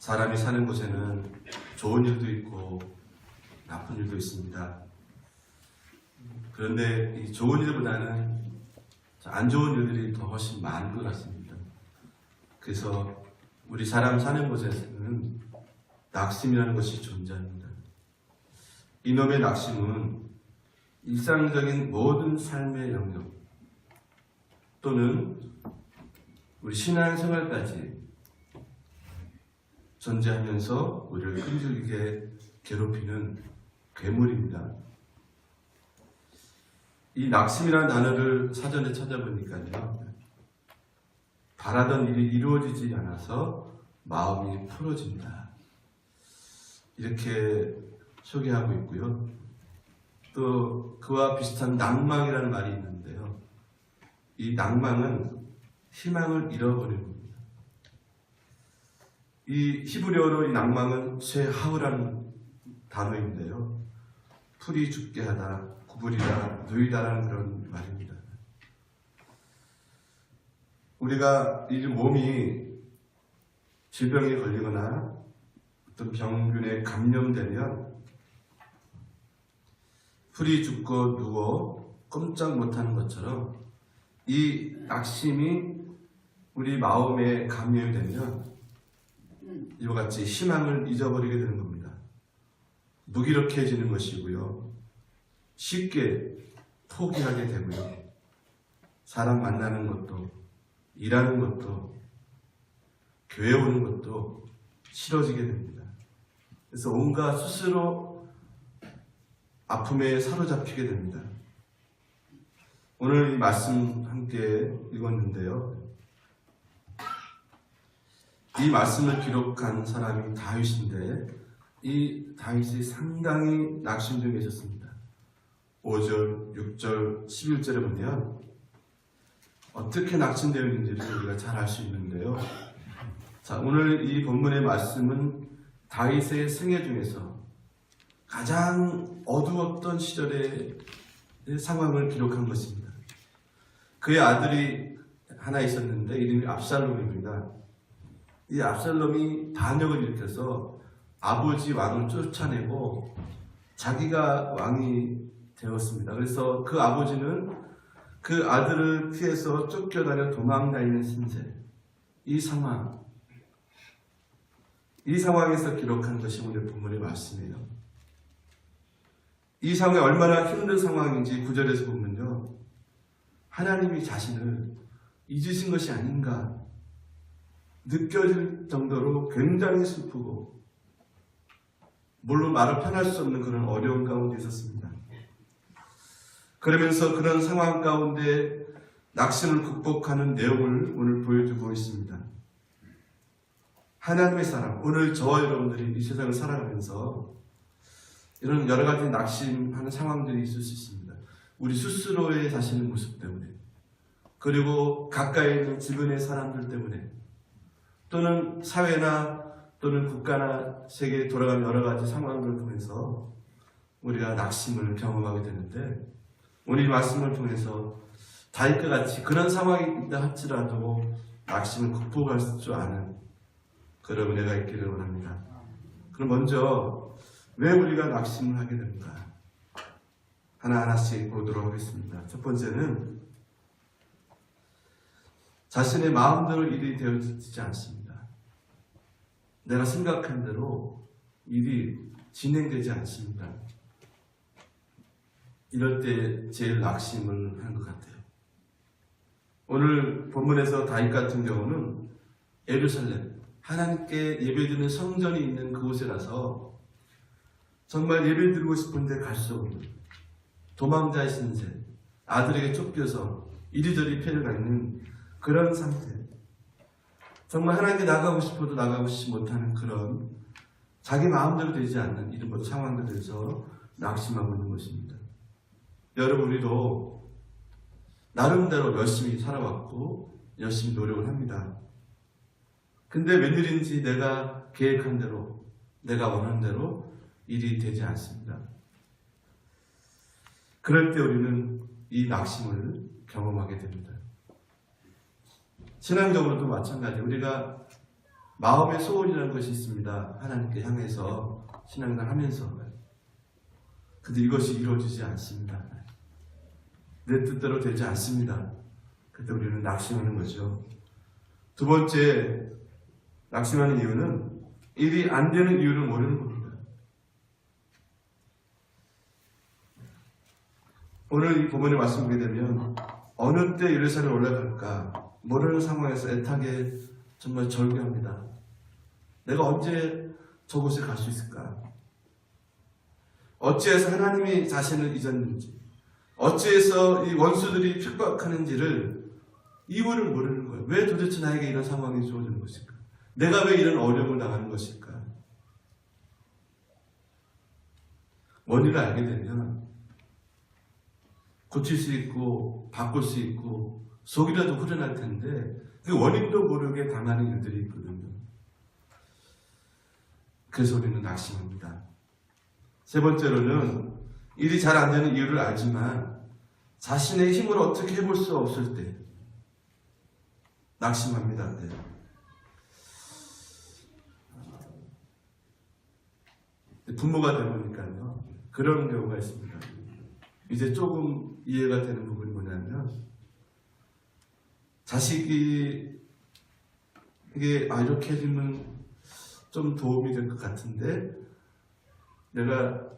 사람이 사는 곳에는 좋은 일도 있고 나쁜 일도 있습니다. 그런데 이 좋은 일보다는 안 좋은 일들이 더 훨씬 많은 것 같습니다. 그래서 우리 사람 사는 곳에서는 낙심이라는 것이 존재합니다. 이놈의 낙심은 일상적인 모든 삶의 영역 또는 우리 신앙생활까지 존재하면서 우리를 끈질기게 괴롭히는 괴물입니다. 이 낙심이라는 단어를 사전에 찾아보니까요, 바라던 일이 이루어지지 않아서 마음이 풀어진다, 이렇게 소개하고 있고요. 또 그와 비슷한 낭망이라는 말이 있는데요, 이 낭망은 희망을 잃어버리는 겁니다. 이 히브리어로 이 낭망은 쇠하우라는 단어인데요, 풀이 죽게 하다, 구부리다, 누이다라는 그런 말입니다. 우리가 이 몸이 질병에 걸리거나 어떤 병균에 감염되면 풀이 죽고 누워 꼼짝 못하는 것처럼 이 낙심이 우리 마음에 감염이 되면 이와 같이 희망을 잊어버리게 되는 겁니다. 무기력해지는 것이고요, 쉽게 포기하게 되고요, 사람 만나는 것도, 일하는 것도, 교회 오는 것도 싫어지게 됩니다. 그래서 온갖 스스로 아픔에 사로잡히게 됩니다. 오늘 이 말씀 함께 읽었는데요, 이 말씀을 기록한 사람이 다윗인데 이 다윗이 상당히 낙심 중에 있었습니다. 5절, 6절, 11절에 보면 어떻게 낙심되어 있는지를 우리가 잘 알 수 있는데요. 자, 오늘 이 본문의 말씀은 다윗의 생애 중에서 가장 어두웠던 시절의 상황을 기록한 것입니다. 그의 아들이 하나 있었는데 이름이 압살롬입니다. 이 압살롬이 반역을 일으켜서 아버지 왕을 쫓아내고 자기가 왕이 되었습니다. 그래서 그 아버지는 그 아들을 피해서 쫓겨다녀 도망다니는 신세, 이 상황에서 기록한 것이 오늘 본문의 말씀이에요. 이 상황이 얼마나 힘든 상황인지 9절에서 보면요, 하나님이 자신을 잊으신 것이 아닌가 느껴질 정도로 굉장히 슬프고, 물론 말을 편할 수 없는 그런 어려운 가운데 있었습니다. 그러면서 그런 상황 가운데 낙심을 극복하는 내용을 오늘 보여주고 있습니다. 하나님의 사람, 오늘 저와 여러분들이 이 세상을 살아가면서 이런 여러 가지 낙심하는 상황들이 있을 수 있습니다. 우리 스스로의 자신의 모습 때문에, 그리고 가까이 있는 주변의 사람들 때문에, 또는 사회나 또는 국가나 세계에 돌아가는 여러 가지 상황들을 통해서 우리가 낙심을 경험하게 되는데, 오늘 이 말씀을 통해서 다윗과 같이 그런 상황이 있다 할지라도 낙심을 극복할 줄 아는 그런 은혜가 있기를 원합니다. 그럼 먼저 왜 우리가 낙심을 하게 되는가, 하나하나씩 보도록 하겠습니다. 첫 번째는 자신의 마음대로 일이 되어지지 않습니다. 내가 생각한 대로 일이 진행되지 않습니다. 이럴 때 제일 낙심을 하는 것 같아요. 오늘 본문에서 다윗 같은 경우는 예루살렘, 하나님께 예배드리는 성전이 있는 그곳에 가서 정말 예배드리고 싶은데 갈 수 없는 도망자의 신세, 아들에게 쫓겨서 이리저리 피해가 있는 그런 상태, 정말 하나님께 나가고 싶어도 나가고 못하는 그런 자기 마음대로 되지 않는 이런 모든 상황들에서 낙심하고 있는 것입니다. 여러분, 우리도 나름대로 열심히 살아왔고 열심히 노력을 합니다. 근데 웬일인지 내가 계획한 대로, 내가 원하는 대로 일이 되지 않습니다. 그럴 때 우리는 이 낙심을 경험하게 됩니다. 신앙적으로도 마찬가지예요. 우리가 마음의 소원이라는 것이 있습니다. 하나님께 향해서 신앙생활 하면서. 근데 이것이 이루어지지 않습니다. 내 뜻대로 되지 않습니다. 그때 우리는 낙심하는 거죠. 두 번째, 낙심하는 이유는 일이 안 되는 이유를 모르는 겁니다. 오늘 이 본문의 말씀 보게 되면 어느 때 예루살렘에 올라갈까 모르는 상황에서 애타게 정말 절규합니다. 내가 언제 저곳에 갈 수 있을까? 어찌해서 하나님이 자신을 잊었는지, 어찌해서 이 원수들이 핍박하는지를 이유를 모르는 거예요. 왜 도대체 나에게 이런 상황이 주어지는 것일까? 내가 왜 이런 어려움을 당하는 것일까? 원인을 알게 되면 고칠 수 있고 바꿀 수 있고 속이라도 후련할 텐데 그 원인도 모르게 당하는 일들이 있거든요. 그래서 우리는 낙심합니다. 세 번째로는 일이 잘 안 되는 이유를 알지만 자신의 힘으로 어떻게 해볼 수 없을 때 낙심합니다. 네. 부모가 되보니까요 그런 경우가 있습니다. 이제 조금 이해가 되는 부분이 뭐냐면 자식이 이게 이렇게 해주면 좀 도움이 될 것 같은데 내가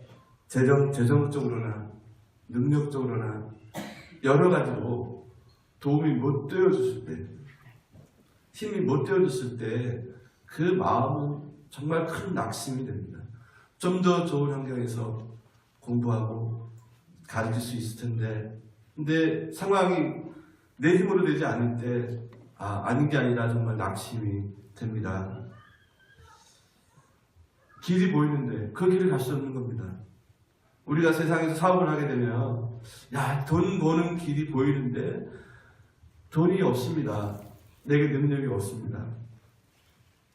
재정적으로나 능력적으로나 여러 가지로 도움이 못 되어줬을 때, 힘이 못 되어줬을 때 그 마음은 정말 큰 낙심이 됩니다. 좀 더 좋은 환경에서 공부하고 가르칠 수 있을 텐데 근데 상황이 내 힘으로 되지 않을 때 아닌 게 아니라 정말 낙심이 됩니다. 길이 보이는데 그 길을 갈 수 없는 겁니다. 우리가 세상에서 사업을 하게 되면 돈 버는 길이 보이는데 돈이 없습니다. 내게 능력이 없습니다.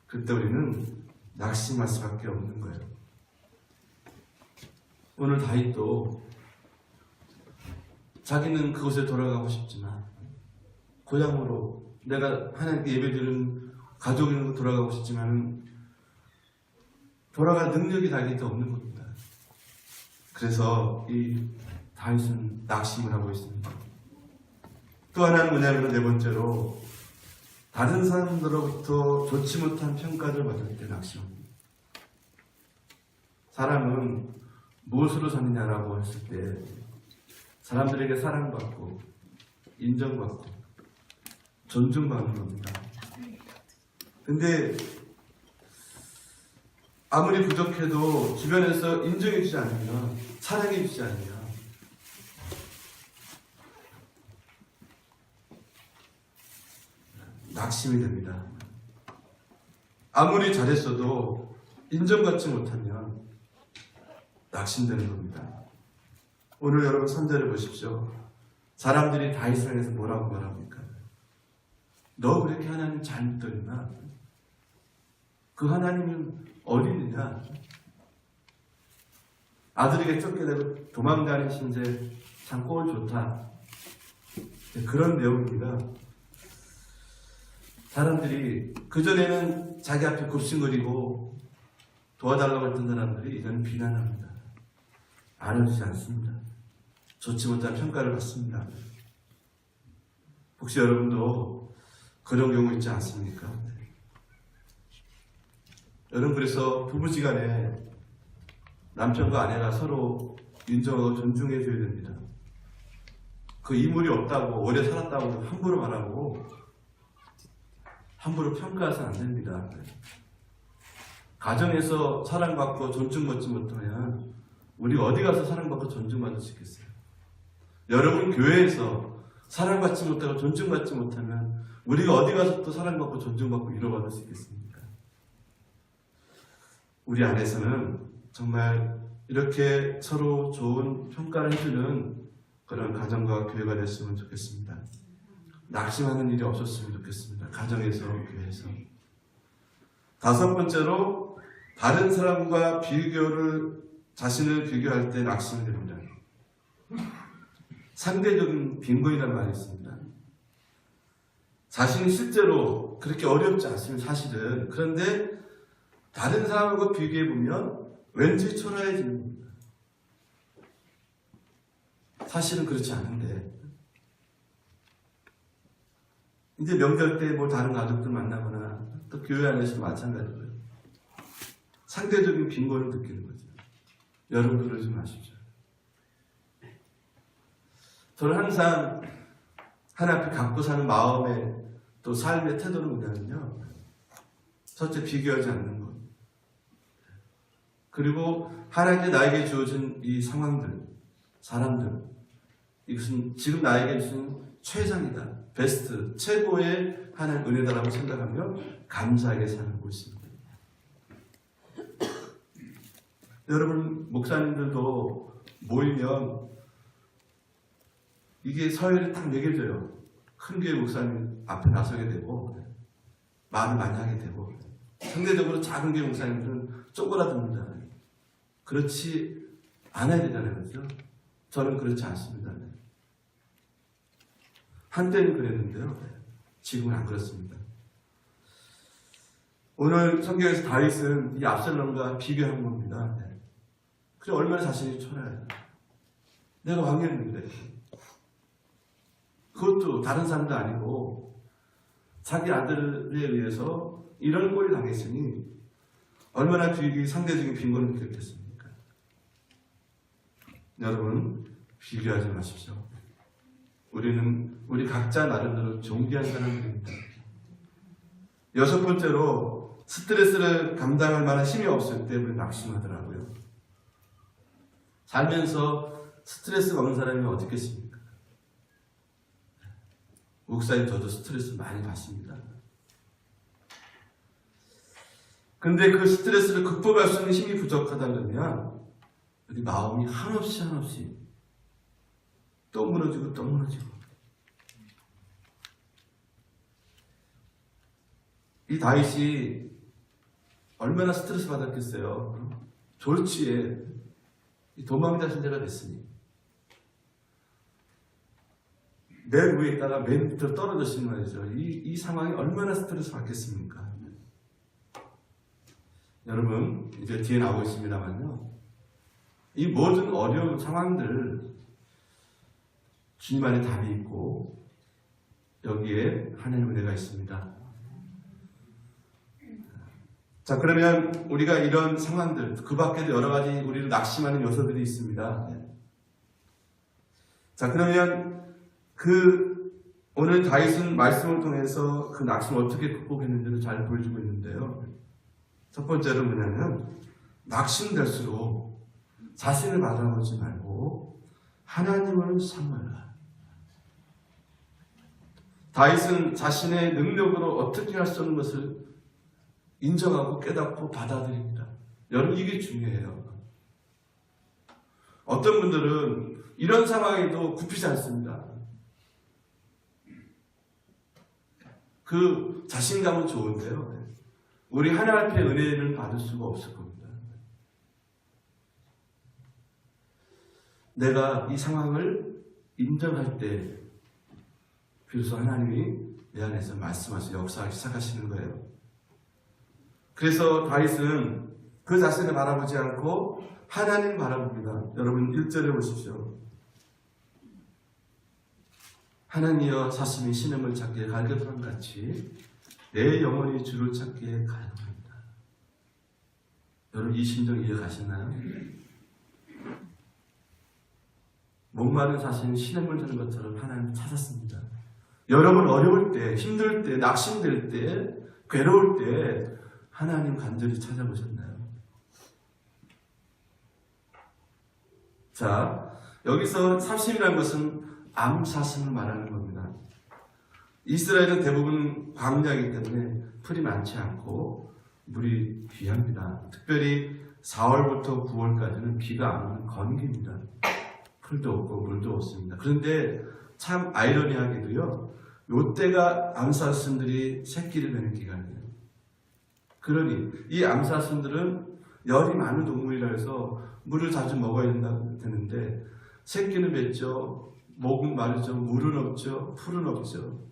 그때 우리는 낙심할 수밖에 없는 거예요. 오늘 다윗도 자기는 그곳에 돌아가고 싶지만 고향으로 내가 하나님께 예배드리는 가족으로 돌아가고 싶지만 돌아갈 능력이 자기한테 없는 겁니다. 그래서 이 다윗은 낙심을 하고 있습니다. 또 하나는 뭐냐면 네 번째로 다른 사람들로부터 좋지 못한 평가를 받을 때 낙심합니다. 사람은 무엇으로 사느냐라고 했을 때 사람들에게 사랑받고 인정받고 존중받는 겁니다. 근데 아무리 부족해도 주변에서 인정해주지 않으면 사랑해주지 않으면 낙심이 됩니다. 아무리 잘했어도 인정받지 못하면 낙심되는 겁니다. 오늘 여러분 3절을 보십시오. 사람들이 다윗을 향해서 뭐라고 말합니까? 너 그렇게 하나님 잘 믿더니나? 그 하나님은 어디느냐? 아들에게 쫓겨내고 도망가는 신세 참 꼴 좋다. 그런 내용입니다. 사람들이 그전에는 자기 앞에 굽신거리고 도와달라고 했던 사람들이 이제는 비난합니다. 알아주지 않습니다. 좋지 못한 평가를 받습니다. 혹시 여러분도 그런 경우 있지 않습니까? 여러분 그래서 부부지간에 남편과 아내가 서로 인정하고 존중해 줘야 됩니다. 그 이물이 없다고 오래 살았다고 함부로 말하고 함부로 평가해서는 안 됩니다. 가정에서 사랑받고 존중받지 못하면 우리가 어디 가서 사랑받고 존중받을 수 있겠어요? 여러분 교회에서 사랑받지 못하고 존중받지 못하면 우리가 어디 가서 또 사랑받고 존중받고 위로받을 수 있겠습니까? 우리 안에서는 정말 이렇게 서로 좋은 평가를 해주는 그런 가정과 교회가 됐으면 좋겠습니다. 낙심하는 일이 없었으면 좋겠습니다. 가정에서, 교회에서. 다섯 번째로 다른 사람과 자신을 비교할 때 낙심이 됩니다. 상대적인 빈곤이라는 말이 있습니다. 자신이 실제로 그렇게 어렵지 않습니다. 사실은. 그런데 다른 사람하고 비교해보면 왠지 초라해지는 겁니다. 사실은 그렇지 않은데 이제 명절 때 뭐 다른 가족들 만나거나 또 교회 안에서도 마찬가지고요. 상대적인 빈곤을 느끼는 거죠. 여러분 그러지 마십시오. 저는 항상 하나님 갖고 사는 마음의 또 삶의 태도는 뭐냐면요. 첫째 비교하지 않는 것. 그리고 하나님께 나에게 주어진 이 상황들, 사람들, 이것은 지금 나에게 주신 최상이다. 베스트, 최고의 하나님 은혜다라고 생각하며 감사하게 살고 있습니다. 여러분 목사님들도 모이면 이게 서열이 딱 매겨져요. 큰 교회 목사님 앞에 나서게 되고 말을 많이 하게 되고 상대적으로 작은 교회 목사님들은 쪼그라듭니다. 그렇지 않아야 되잖아요. 그렇죠? 저는 그렇지 않습니다. 한때는 그랬는데요. 지금은 안 그렇습니다. 오늘 성경에서 다윗은 이 압살롬과 비교한 겁니다. 그래 얼마나 자신이 초라해요. 내가 왕이었는데 그것도 다른 사람도 아니고 자기 아들에 의해서 이런 꼴이 당했으니 얼마나 그에게 상대적인 빈곤을 느꼈겠습니까? 여러분 비교하지 마십시오. 우리 각자 나름대로 존귀한 사람들입니다. 여섯 번째로 스트레스를 감당할 만한 힘이 없을 때 우리 낙심하더라고요. 살면서 스트레스 받는 사람이 어떻겠습니까? 목사님 저도 스트레스 많이 받습니다. 근데 그 스트레스를 극복할 수 있는 힘이 부족하다 그러면 우리 마음이 한없이 또 무너지고 또 무너지고. 이 다윗이 얼마나 스트레스 받았겠어요. 졸지에 도망자 신세가 됐으니 맨 위에 있다가 맨 밑으로 떨어졌으니 말이죠. 이 상황이 얼마나 스트레스 받겠습니까? 여러분 이제 뒤에 나오고 있습니다만요. 이 모든 어려운 상황들 주님 안에 답이 있고 여기에 하나님의 은혜가 있습니다. 자, 그러면 우리가 이런 상황들 그 밖에도 여러 가지 우리를 낙심하는 요소들이 있습니다. 자, 그러면 오늘 다윗은 말씀을 통해서 그 낙심을 어떻게 극복했는지를 잘 보여주고 있는데요. 첫 번째로 뭐냐면 낙심될수록 자신을 바라보지 말고 하나님을 삼으라. 다윗은 자신의 능력으로 어떻게 할 수 없는 것을 인정하고 깨닫고 받아들입니다. 여러분 이게 중요해요. 어떤 분들은 이런 상황에도 굽히지 않습니다. 그 자신감은 좋은데요. 우리 하나님 앞에 은혜를 받을 수가 없을 겁니다. 내가 이 상황을 인정할 때 비로소 하나님이 내 안에서 말씀하시고 역사하기 시작하시는 거예요. 그래서 다윗은 그 자신을 바라보지 않고 하나님 바라봅니다. 여러분 1절에 보십시오. 하나님이여 사슴이 신음을 찾기에 갈급함 같이 내 영혼이 주를 찾기에 갈급합니다. 여러분 이 심정 이해가시나요? 목마른 사슴이 신음을 듣는 것처럼 하나님을 찾았습니다. 여러분 어려울 때, 힘들 때, 낙심될 때, 괴로울 때 하나님 간절히 찾아보셨나요? 자, 여기서 사슴이라는 것은 암사슴을 말하는 겁니다. 이스라엘은 대부분 광야이기 때문에 풀이 많지 않고 물이 귀합니다. 특별히 4월부터 9월까지는 비가 안 오는 건기입니다. 풀도 없고 물도 없습니다. 그런데 참 아이러니하게도요, 요때가 암사슴들이 새끼를 내는 기간이에요. 그러니 이 암사슴들은 열이 많은 동물이라 해서 물을 자주 먹어야 되는데 새끼는 맺죠, 목은 마르죠, 물은 없죠, 풀은 없죠.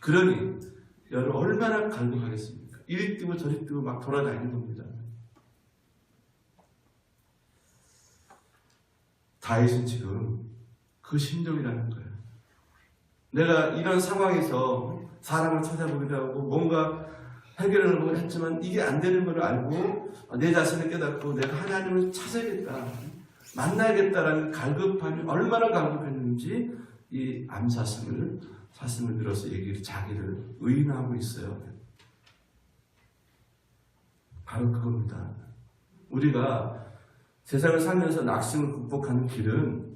그러니 여러분 얼마나 갈급하겠습니까? 이리 뛰고 저리 뛰고 막 돌아다니는 겁니다. 다윗은 지금 그 심정이라는 거예요. 내가 이런 상황에서 사람을 찾아보기도 하고 뭔가 해결을 하려고 했지만 이게 안 되는 걸 알고 내 자신을 깨닫고 내가 하나님을 찾아야겠다, 만나야겠다라는 갈급함이 얼마나 갈급했는지 이 암사슴을 들어서 자기를 의인하고 있어요. 바로 그겁니다. 우리가 세상을 살면서 낙심을 극복하는 길은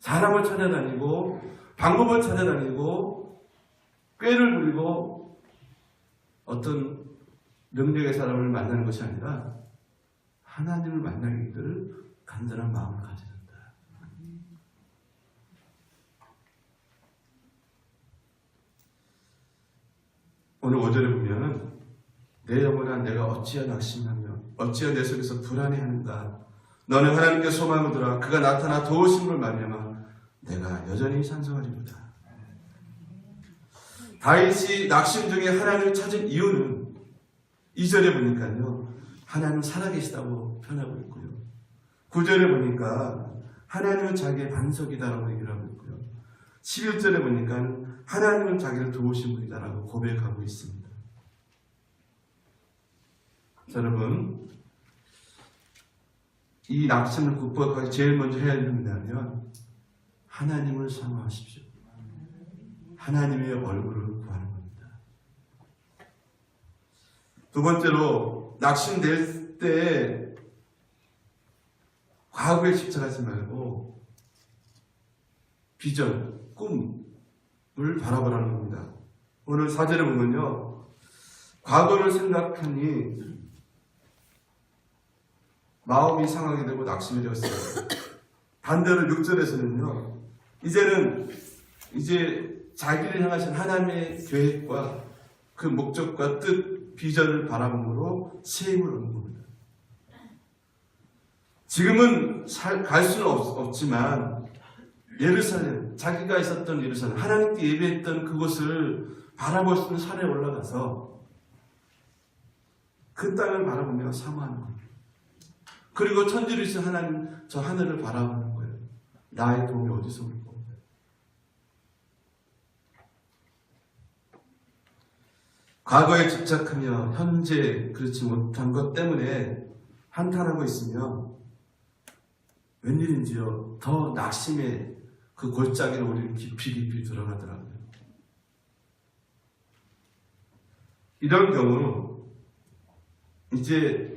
사람을 찾아다니고 방법을 찾아다니고 꾀를 부리고 어떤 능력의 사람을 만나는 것이 아니라 하나님을 만나기를 간절한 마음을 가져야 된다. 오늘 5절에 보면 내 영혼아 내가 어찌하여 낙심하며 어찌하여 내 속에서 불안해하는가. 너는 하나님께 소망을 두라. 그가 나타나 도우심을 말미암아 내가 여전히 찬송하리로다. 다윗이 낙심 중에 하나님을 찾은 이유는 2절에 보니까요, 하나님 살아계시다고 표현하고 있고요. 9절에 보니까 하나님은 자기의 반석이다라고 얘기를 하고 있고요. 11절에 보니까 하나님은 자기를 도우신 분이다라고 고백하고 있습니다. 자, 여러분, 이 낙심을 극복하기 제일 먼저 해야 되는 뭐냐면 하나님을 사모하십시오. 하나님의 얼굴을 구하는 겁니다. 두 번째로, 낙심될 때 과거에 집착하지 말고 비전, 꿈을 바라보라는 겁니다. 오늘 4절에 보면요, 과거를 생각하니 마음이 상하게 되고 낙심이 되었어요. 반대로 6절에서는요, 이제 자기를 향하신 하나님의 계획과 그 목적과 뜻, 비전을 바라봄으로 세임을 얻는 겁니다. 지금은 갈 수는 없지만 예루살렘, 자기가 있었던 예루살렘, 하나님께 예배했던 그곳을 바라볼 수 있는 산에 올라가서 그 땅을 바라보며 사모하는 겁니다. 그리고 천지르신 하나님, 저 하늘을 바라보는 거예요. 나의 도움이 어디서 올 거예요? 과거에 집착하며 현재 그렇지 못한 것 때문에 한탄하고 있으며 웬일인지요, 더 낙심의 그 골짜기로 우리는 깊이 들어가더라고요. 이런 경우 이제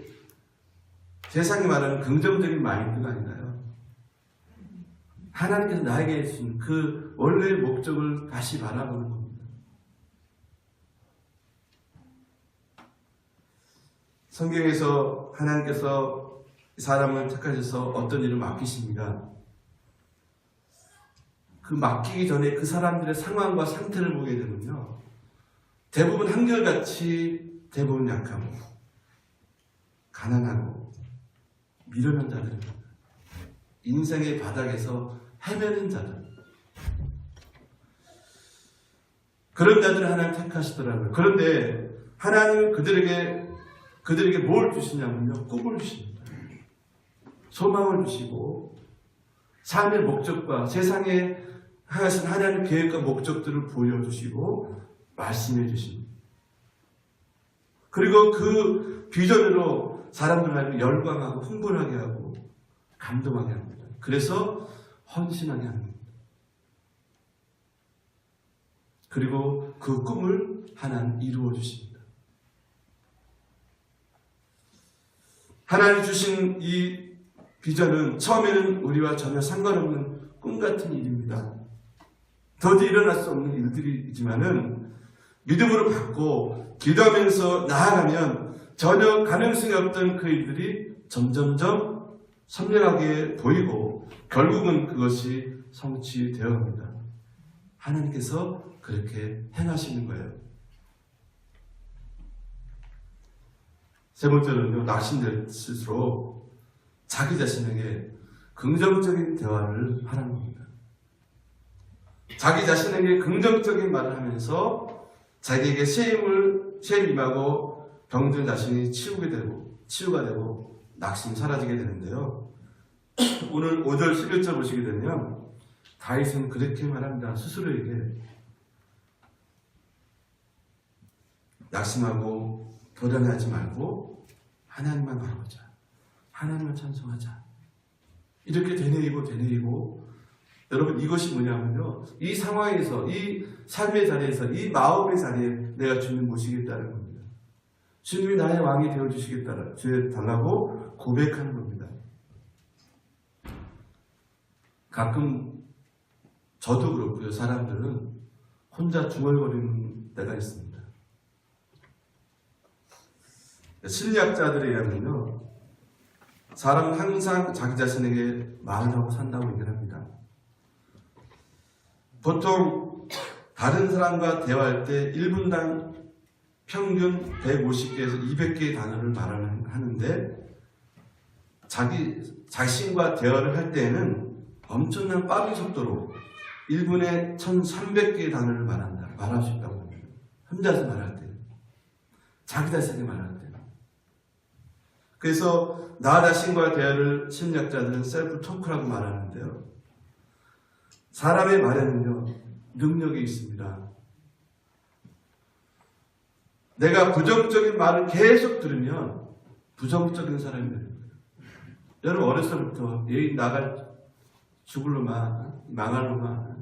세상이 말하는 긍정적인 마인드가 아니라요, 하나님께서 나에게 주신 그 원래의 목적을 다시 바라보는 겁니다. 성경에서 하나님께서 사람을 택하셔서 어떤 일을 맡기십니까? 그 맡기기 전에 그 사람들의 상황과 상태를 보게 되면요, 대부분 한결같이 대부분 약하고 가난하고 미련한 자들입니다. 인생의 바닥에서 헤매는 자들, 그런 자들을 하나님 택하시더라고요. 그런데 하나님은 그들에게 뭘 주시냐면요, 꿈을 주십니다. 소망을 주시고 삶의 목적과 세상에 하신 하나님의 계획과 목적들을 보여주시고 말씀해 주십니다. 그리고 그 비전으로 사람들을 열광하고 흥분하게 하고 감동하게 합니다. 그래서 헌신하게 합니다. 그리고 그 꿈을 하나님 이루어 주십니다. 하나님 주신 이 비전은 처음에는 우리와 전혀 상관없는 꿈 같은 일입니다. 더디 일어날 수 없는 일들이지만은 믿음으로 받고 기도하면서 나아가면 전혀 가능성이 없던 그 일들이 점점점 선명하게 보이고 결국은 그것이 성취되어 갑니다. 하나님께서 그렇게 행하시는 거예요. 세 번째로는요, 낙심될수록 자기 자신에게 긍정적인 대화를 하라는 겁니다. 자기 자신에게 긍정적인 말을 하면서 자기에게 시험 임하고 병든 자신이 치유가 되고 낙심이 사라지게 되는데요. 오늘 5절 11절 보시게 되면 다윗은 그렇게 말합니다. 스스로에게 낙심하고 도전하지 말고 하나님만 바라보자. 하나님만 찬송하자. 이렇게 되뇌이고 여러분, 이것이 뭐냐면요, 이 상황에서, 이 삶의 자리에서, 이 마음의 자리에 내가 주님 모시겠다는 겁니다. 주님이 나의 왕이 되어달라고 고백하는 겁니다. 가끔 저도 그렇고요, 사람들은 혼자 중얼거리는 때가 있습니다. 심리학자들에 의하면요, 사람은 항상 자기 자신에게 말을 하고 산다고 얘기를 합니다. 보통 다른 사람과 대화할 때 1분당 평균 150개에서 200개의 단어를 말하는데 자기 자신과 대화를 할 때에는 엄청난 빠른 속도로 1분에 1300개의 단어를 말할 수 있다고 합니다. 혼자서 말할 때, 자기 자신이 말할 때. 그래서 나 자신과 대화를 심리학자들은 셀프 토크라고 말하는데요. 사람의 말에는요, 능력이 있습니다. 내가 부정적인 말을 계속 들으면 부정적인 사람이 됩니다. 여러분, 어려서부터 얘 나갈 죽을 놈아, 망할 놈아,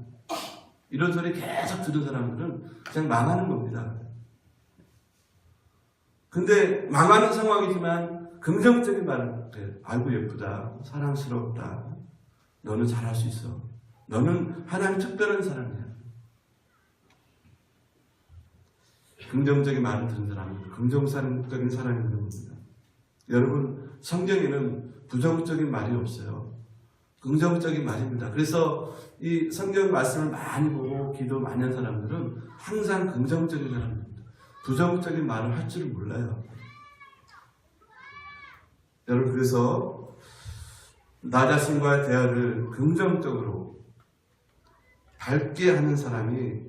이런 소리 계속 들은 사람들은 그냥 망하는 겁니다. 근데 망하는 상황이지만 긍정적인 말을 해. 아이고 예쁘다, 사랑스럽다, 너는 잘할 수 있어, 너는 하나님 특별한 사람이야. 긍정적인 말을 듣는 사람은 긍정적인 사람이 되는 겁니다. 여러분, 성경에는 부정적인 말이 없어요. 긍정적인 말입니다. 그래서 이 성경 말씀을 많이 보고 기도 많이 한 사람들은 항상 긍정적인 사람입니다. 부정적인 말을 할 줄을 몰라요. 여러분, 그래서 나 자신과의 대화를 긍정적으로 밝게 하는 사람이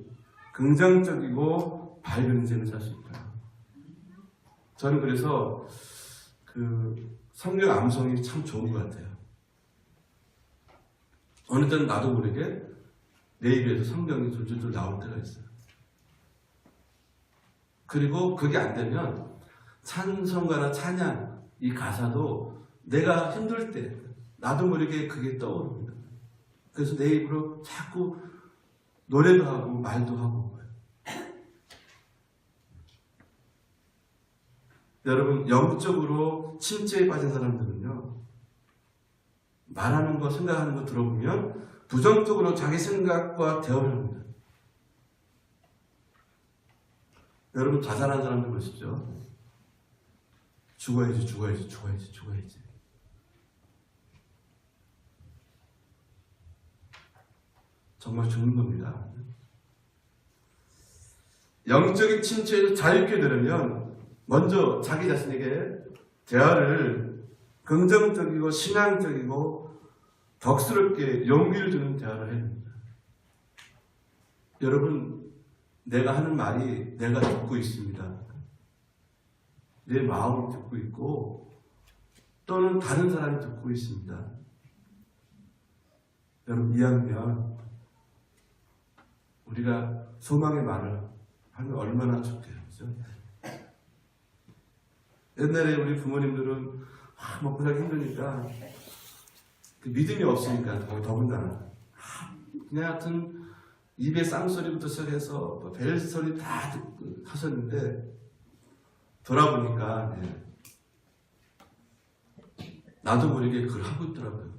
긍정적이고 밝은 인생을 살 수 있다. 저는 그래서 성경 암송이 참 좋은 것 같아요. 어느 때는 나도 모르게 내 입에서 성경이 줄줄줄 나올 때가 있어요. 그리고 그게 안 되면 찬송가나 찬양, 이 가사도 내가 힘들 때 나도 모르게 그게 떠오릅니다. 그래서 내 입으로 자꾸 노래도 하고 말도 하고. 여러분, 영적으로 침체에 빠진 사람들은요, 말하는 거, 생각하는 거 들어보면 부정적으로 자기 생각과 대화를 합니다. 여러분, 자살한 사람들 보십시오. 죽어야지. 정말 죽는 겁니다. 영적인 침체에서 자유롭게 되려면 먼저 자기 자신에게 대화를 긍정적이고 신앙적이고 덕스럽게 용기를 주는 대화를 해야 됩니다. 여러분, 내가 하는 말이 내가 듣고 있습니다. 내 마음이 듣고 있고 또는 다른 사람이 듣고 있습니다. 여러분, 이왕이면 우리가 소망의 말을 하면 얼마나 좋겠죠. 옛날에 우리 부모님들은 먹고 살기 힘드니까 그 믿음이 없으니까 더군다나 그냥 하여튼 입에 쌍소리부터 시작해서 벨 소리 다 듣고 하셨는데 돌아보니까 나도 모르게 그걸 하고 있더라고요.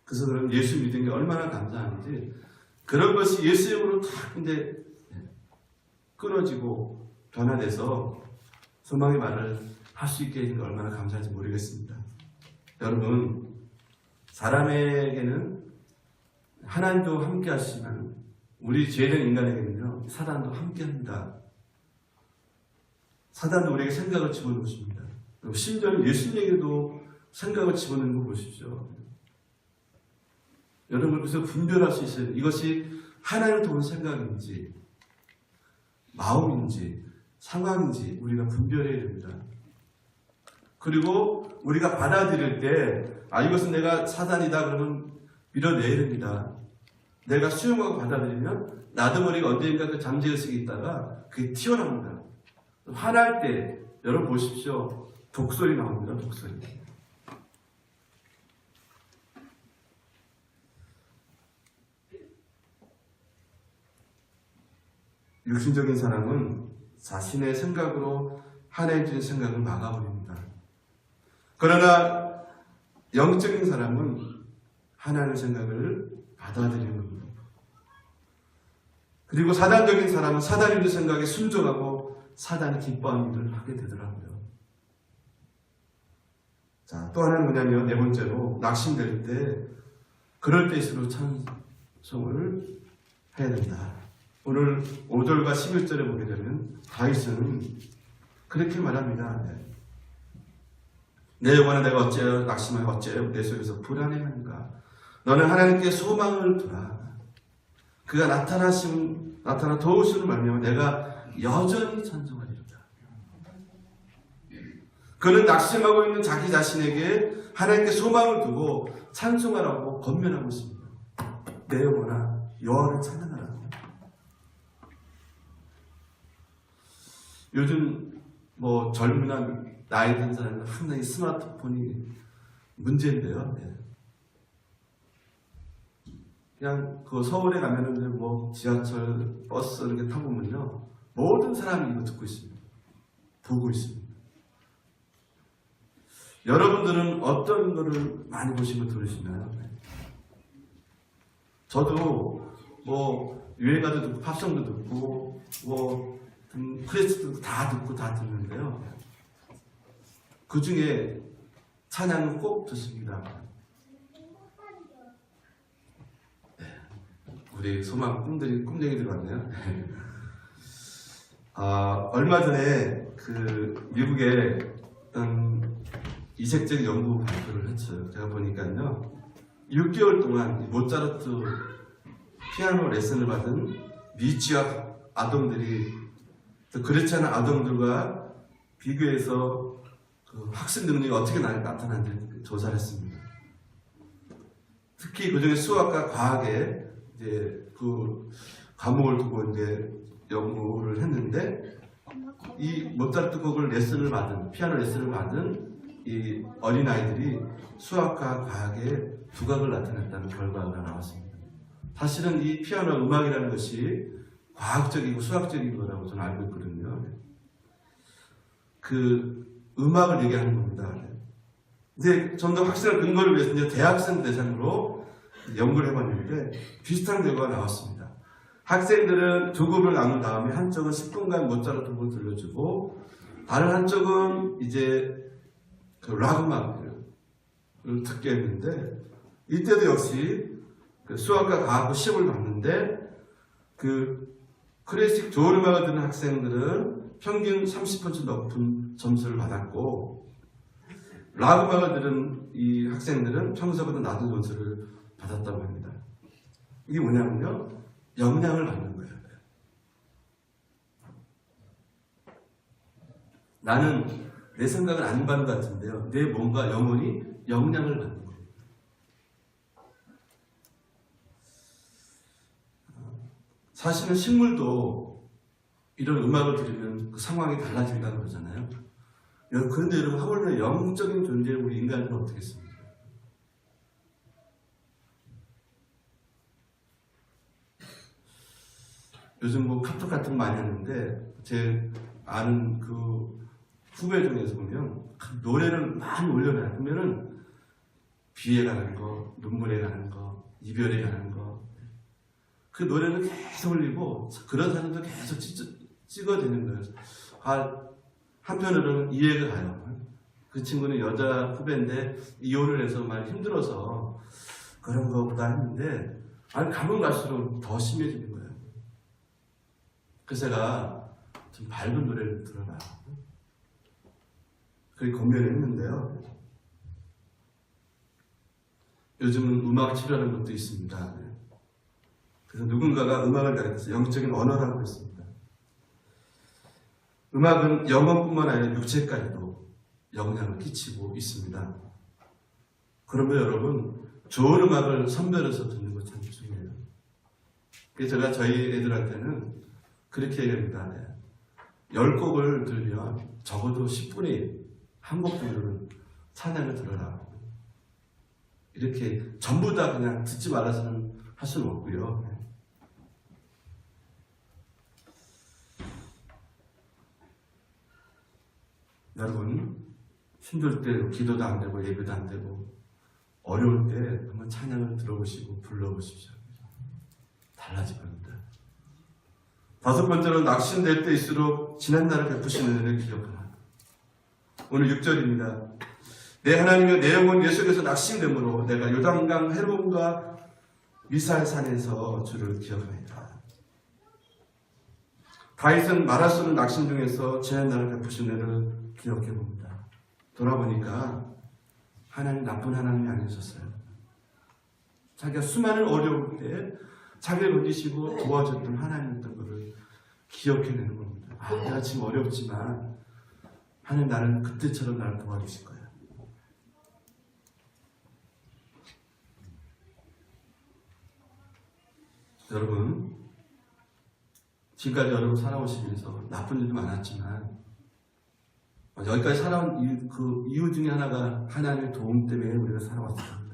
그래서 그럼 예수 믿은 게 얼마나 감사한지, 그런 것이 예수 이름으로 다 근데 끊어지고 변화돼서 소망의 말을 할 수 있게 해준 게 얼마나 감사한지 모르겠습니다. 여러분, 사람에게는 하나님도 함께 하시지만 우리 죄된 인간에게는요, 사단도 함께 합니다. 사단도 우리에게 생각을 집어넣습니다. 심지어 예수님에게도 생각을 집어넣는 거 보십시오. 여러분 그래서 분별할 수 있어요. 이것이 하나님을 도운 생각인지 마음인지 상황인지 우리가 분별해야 됩니다. 그리고 우리가 받아들일 때 이것은 내가 사단이다 그러면 밀어내야 됩니다. 내가 수용하고 받아들이면 나도 모르게 언젠가 그 잠재의식이 있다가 그게 튀어나옵니다. 화날 때 여러분 보십시오. 독소리 나옵니다. 독소리. 육신적인 사람은 자신의 생각으로 하나님적인 생각을 막아버립니다. 그러나 영적인 사람은 하나님의 생각을 받아들이는 겁니다. 그리고 사단적인 사람은 사단의 생각에 순종하고 사단이 기뻐하는 일을 하게 되더라고요. 자, 또 하나는 뭐냐면 네 번째로 낙심될 때 그럴 때일수록 찬송을 해야 된다. 오늘 5절과 11절에 보게 되면 다윗은 그렇게 말합니다. 내 영혼아 내가 어찌하여 낙심하여 어찌하여 내 속에서 불안해하는가. 너는 하나님께 소망을 두라. 그가 나타나 도우시는 말미암아 내가 여전히 찬송하리로다. 그는 낙심하고 있는 자기 자신에게 하나님께 소망을 두고 찬송하라고 권면하고 있습니다. 내 영혼아 여호와를 찬양하라. 요즘 젊은 나이 든 사람은 항상 이 스마트폰이 문제인데요. 그냥 그 서울에 가면은 지하철, 버스 이렇게 타보면요. 모든 사람이 이거 듣고 있습니다. 보고 있습니다. 여러분들은 어떤 거를 많이 보시고 들으시나요? 저도 유행가도 듣고 팝송도 듣고 클래식도 다 듣고 다 듣는데요. 그 중에 찬양은 꼭 듣습니다. 우리 소망 꿈쟁이들 왔네요. 얼마 전에 그 미국의 어떤 이색적 연구 발표를 했어요. 제가 보니까요. 6개월 동안 모차르트 피아노 레슨을 받은 미취학 아동들이 그렇지 않은 아동들과 비교해서 그 학습 능력이 어떻게 나타나는지 조사를 했습니다. 특히 그 중에 수학과 과학에 이제 그 과목을 두고 이제 연구를 했는데 이 모차르트 곡을 피아노 레슨을 받은 이 어린아이들이 수학과 과학에 두각을 나타냈다는 결과가 나왔습니다. 사실은 이 피아노 음악이라는 것이 과학적이고 수학적인 거라고 저는 알고 있거든요. 그 음악을 얘기하는 겁니다. 이제 좀 더 확실한 근거를 위해서 이제 대학생 대상으로 연구를 해봤는데 비슷한 결과가 나왔습니다. 학생들은 두 그룹을 나눈 다음에 한쪽은 10분간 모차르트 곡을 들려주고 다른 한쪽은 이제 그 락 음악을 듣게 했는데 이때도 역시 그 수학과 과학과 시험을 봤는데 그 클래식 좋은 음악을 듣는 학생들은 평균 30% 높은 점수를 받았고 락 음악을 들은 이 학생들은 평소보다 낮은 점수를 받았다고 합니다. 이게 뭐냐면요. 영향을 받는 거예요. 나는 내 생각을 안 받는 것 같은데요. 내 몸과 영혼이 영향을 받는 거예요. 사실은 식물도 이런 음악을 들으면 그 상황이 달라진다고 그러잖아요. 그런데 여러분 하물며 영적인 존재를 우리 인간은 어떻게 했습니까? 요즘 카톡 같은 거 많이 하는데 제 아는 그 후배 중에서 보면 노래를 많이 올려놔요. 그러면은 비에 관한 거, 눈물에 관한 거, 이별에 관한 거 그 노래를 계속 올리고 그런 사진도 계속 찍어대는 거예요. 한편으로는 이해가 가요. 그 친구는 여자 후배인데 이혼을 해서 많이 힘들어서 그런 거보다 했는데 가면 갈수록 더 심해지는 거예요. 그래서 제가 좀 밝은 노래를 들어봐요. 그렇게 권면을 했는데요. 요즘은 음악 치료라는 것도 있습니다. 그래서 누군가가 음악을 가르쳐서 영적인 언어라고 했습니다. 음악은 영혼뿐만 아니라 육체까지도 영향을 끼치고 있습니다. 그러면 여러분, 좋은 음악을 선별해서 듣는 것 참 중요해요. 그래서 제가 저희 애들한테는 그렇게 얘기합니다. 10곡을 들으면 적어도 10분의 1, 한 곡 정도는 찬양을 들어라. 이렇게 전부 다 그냥 듣지 말아서는 할 수는 없고요. 여러분, 힘들 때 기도도 안 되고 예배도 안 되고 어려울 때 한번 찬양을 들어보시고 불러보십시오. 달라질 겁니다. 5번째로 낙심될 때일수록 지난날을 베푸시는 은혜를 기억하라. 오늘 6절입니다. 내 하나님의 내 영혼 내 속에서 낙심됨으로 내가 요단강 헤론과 미살산에서 주를 기억하리라. 다윗은 말할 수 없는 낙심 중에서 지난날을 베푸신 은혜를 기억해 봅니다. 돌아보니까 하나님 나쁜 하나님이 아니셨어요. 자기가 수많은 어려울 때 자기를 건지시고 도와줬던 하나님이었던 것을 기억해내는 겁니다. 아, 내가 지금 어렵지만 하나님 나를 그때처럼 나를 도와주실 거예요. 여러분, 지금까지 여러분 살아오시면서 나쁜 일도 많았지만 여기까지 살아온 그 이유 중에 하나가 하나님의 도움 때문에 우리가 살아왔습니다.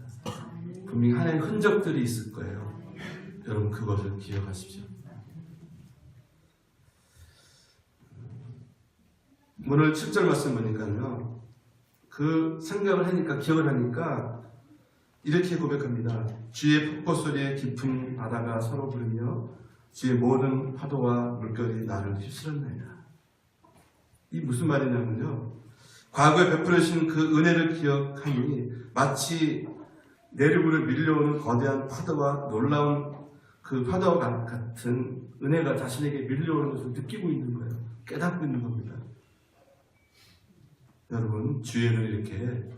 분명히 하나님의 흔적들이 있을 거예요. 여러분 그것을 기억하십시오. 오늘 7절 말씀 보니까요. 그 생각을 하니까 기억을 하니까 이렇게 고백합니다. 주의 폭포 소리에 깊은 바다가 서로 부르며 주의 모든 파도와 물결이 나를 휩쓸었나이다. 이 무슨 말이냐면요. 과거에 베풀으신 그 은혜를 기억하니 마치 내륙으로 밀려오는 거대한 파도와 놀라운 그 파도와 같은 은혜가 자신에게 밀려오는 것을 느끼고 있는 거예요. 깨닫고 있는 겁니다. 여러분, 주의는 이렇게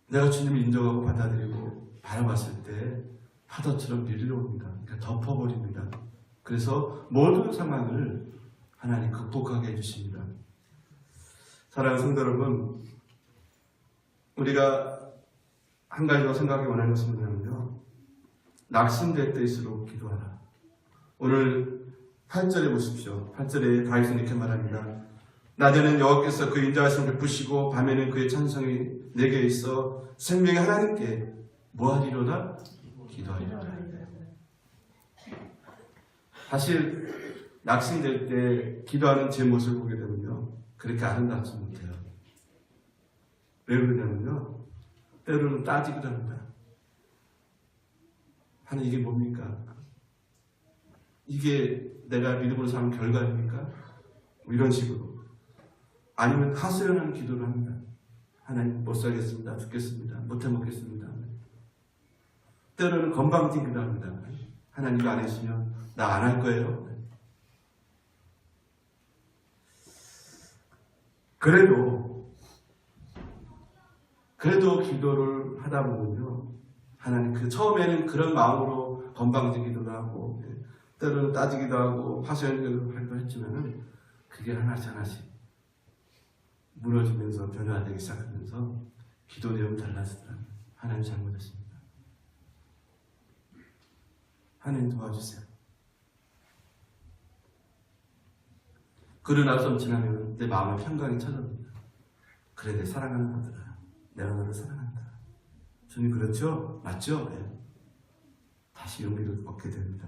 내가 주님을 인정하고 받아들이고 바라봤을 때 파도처럼 밀려옵니다. 그러니까 덮어버립니다. 그래서 모든 상황을 하나님 극복하게 해주십니다. 사랑하는 성도 여러분, 우리가 한 가지 더 생각하기 원하는 것은 뭐냐면요. 낙심될 때일수록 기도하라. 오늘 8절에 보십시오. 8절에 다윗은 이렇게 말합니다. 낮에는 여호와께서 그 인자하심을 베푸시고 밤에는 그의 찬송이 내게 있어 생명의 하나님께 뭐하리로다? 기도하리로다. 사실 낙심될 때 기도하는 제 모습을 보게 되면요. 그렇게 아름답지 못해요. 왜 그러냐면요. 때로는 따지기도 합니다. 하나님 이게 뭡니까? 이게 내가 믿음으로 사는 결과입니까? 뭐 이런 식으로. 아니면 하소연하는 기도를 합니다. 하나님 못 살겠습니다. 죽겠습니다. 못해 먹겠습니다. 때로는 건방지기도 합니다. 하나님 이거 안 해주시면 나 안 할 거예요. 그래도 기도를 하다 보면요. 하나님 그 처음에는 그런 마음으로 건방지기도 하고 때로는 따지기도 하고 하소연하기도 했지만은 그게 하나씩 무너지면서 변화되기 시작하면서 기도 내용이 달라지더라고요. 하나님 잘못했습니다. 하나님 도와주세요. 그러나 좀 지나면 내 마음의 평강이 찾아옵니다. 그래 내 사랑하는 아들아, 내가 너를 사랑한다. 주님 그렇죠? 맞죠? 네. 다시 용기를 얻게 됩니다.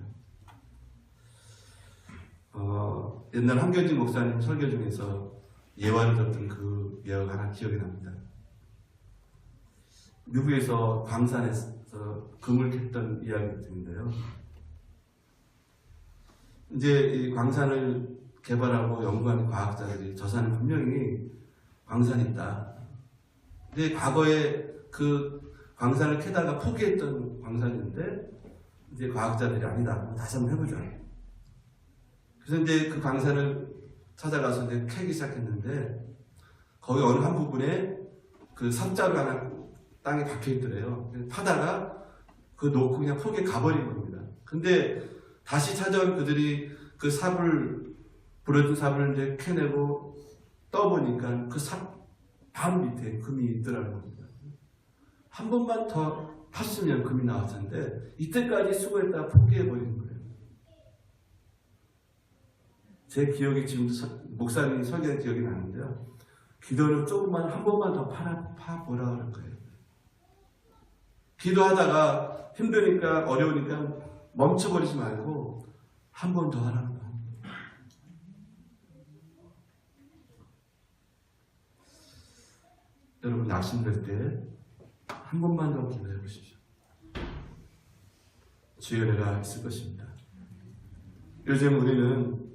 옛날 한겨진 목사님 설교 중에서 예화를 듣던 그 예화가 하나 기억이 납니다. 미국에서 광산에서 금을 캤던 이야기인데요. 이제 이 광산을 개발하고 연구하는 과학자들이 저 산에 분명히 광산이 있다. 근데 과거에 그 광산을 캐다가 포기했던 광산인데 이제 과학자들이 아니다. 다시 한번 해보자. 그래서 이제 그 광산을 찾아가서 이제 캐기 시작했는데 거기 어느 한 부분에 그 삽자루 하나 땅에 박혀 있더래요. 파다가 그 놓고 그냥 폭에 가버린 겁니다. 근데 다시 찾아온 그들이 그 삽을, 부러진 삽을 이제 캐내고 떠보니까 그 삽 바로 밑에 금이 있더라는 겁니다. 한 번만 더 팠으면 금이 나왔을 텐데 이때까지 수고했다가 포기해버린 거예요. 제 기억이 지금도 목사님 설교한 기억이 나는데요. 기도를 조금만 한 번만 더 파보라 그런 거예요. 기도하다가 힘드니까 어려우니까 멈춰버리지 말고 한 번 더 하라는 거예요. 여러분 낙심될 때 한 번만 더 기도해 보십시오. 주의 은혜가 있을 것입니다. 요즘 우리는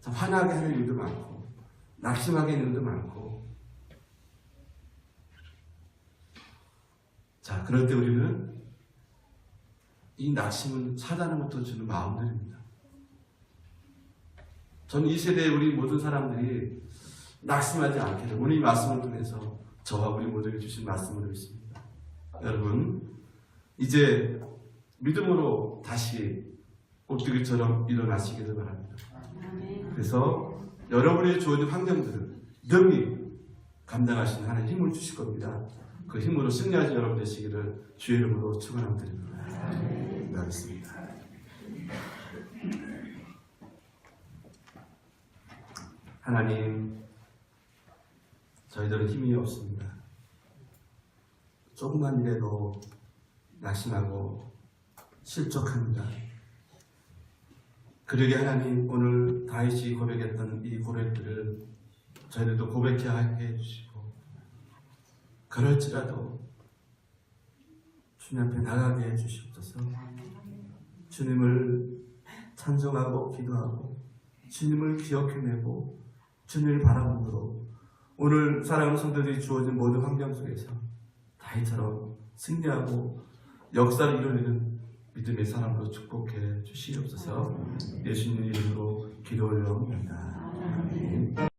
화나게 하는 일도 많고 낙심하게 하는 일도 많고, 자, 그럴 때 우리는 이 낙심은 사단으로부터 주는 마음들입니다. 저는 이 세대의 우리 모든 사람들이 낙심하지 않기를 오늘 이 말씀을 통해서 저와 우리 모두에게 주신 말씀으로 믿습니다. 여러분, 이제 믿음으로 다시 오뚜기처럼 일어나시기를 바랍니다. 그래서 여러분이 주어진 환경들을 능히 감당하시는 하나님 힘을 주실 겁니다. 그 힘으로 승리하신 여러분 되시기를 주의 이름으로 축원드립니다. 기도하겠습니다. 하나님, 저희들은 힘이 없습니다. 조금만 일해도 낙심하고 실족합니다. 그러게 하나님, 오늘 다윗이 고백했던 이 고백들을 저희들도 고백해야 하게 해주시고, 그럴지라도 주님 앞에 나가게 해주시옵소서. 주님을 찬송하고 기도하고 주님을 기억해내고 주님을 바라보므로 오늘 사랑하는 성도들이 주어진 모든 환경 속에서 다윗처럼 승리하고 역사를 이뤄내는 믿음의 사람으로 축복해 주시옵소서. 예수님 이름으로 기도 올려옵니다.